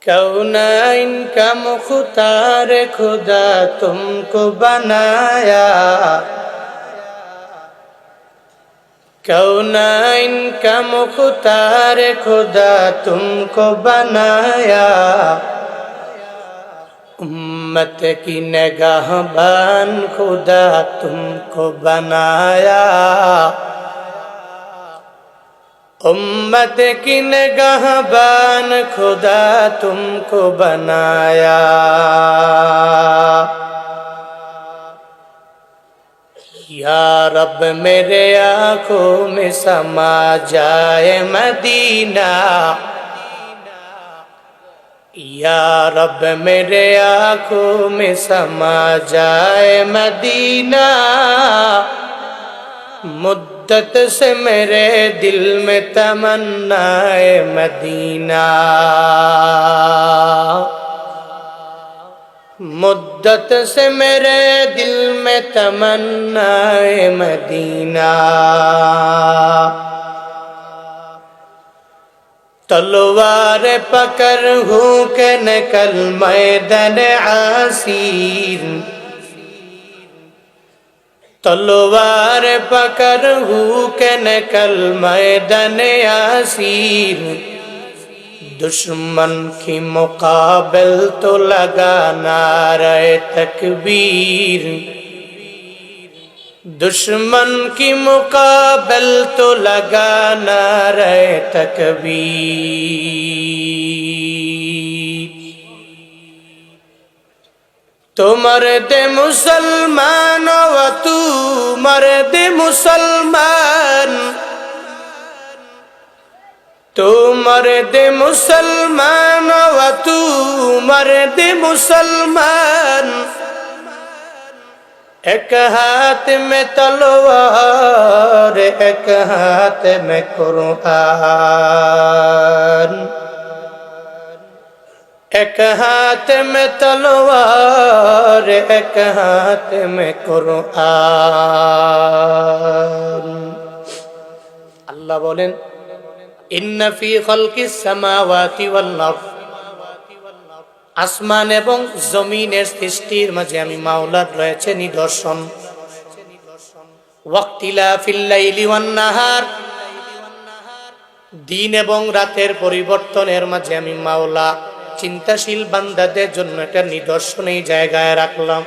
कौनाइन का मुख्तार खुदा तुमको बनाया, कौनाइन का मुख्तार खुदा तुमको बनाया, उम्मत की निगाहबान खुदा तुमको बनाया, उम्मत की निगाहबान खुदा तुमको बनाया। या रब मेरे आँखों में समा जाए मदीना, या रब मेरे आँखों में समा जाए मदीना, मुद्दत से मेरे दिल में तमन्नाए मदीना, मुद्दत से मेरे दिल में तमन्नाए मदीना। तलवार पकड़ हूँ के निकल मैदान आसीर, तलवार पकड़ हूँ के निकल मैदान आसीर, दुश्मन की मुकाबिल तो लगा नारे तकबीर, दुश्मन की मुकाबिल तो लगा नारे तकबीर। तो मर्द मुसलमान व तू मर्द मुसलमान, तू मर्द मुसलमान व तू मर्द मुसलमान, एक हाथ में तलवार एक हाथ में कुरान, एक हाथ में तलवार एक हाथ में कुरान। अल्लाह बोलें इन्ना फी खल्किस समावाति वल अर्द, আসমান এবং জমিনের সৃষ্টির মাঝে আমি মাওলার রয়েছে নিদর্শন। ওয়াক্তিলাফিল লাইলি ওয়ান নাহার, দিন এবং রাতের পরিবর্তনের মাঝে আমি মাওলা চিন্তাশীল বান্দাদের জন্য একটা নিদর্শন এই জায়গায় রাখলাম।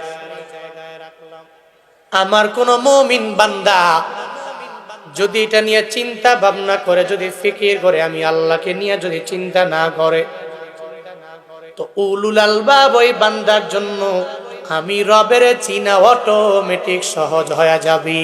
আমার কোন মুমিন বান্দা যদি এটা নিয়ে চিন্তা ভাবনা করে, যদি ফিকির করে, আমি আল্লাহকে নিয়ে যদি চিন্তা না করে, তো উলুল আলবাব ওই বান্দার জন্য আমি রবের চিনা অটোমেটিক সহজ হয়ে যাবে।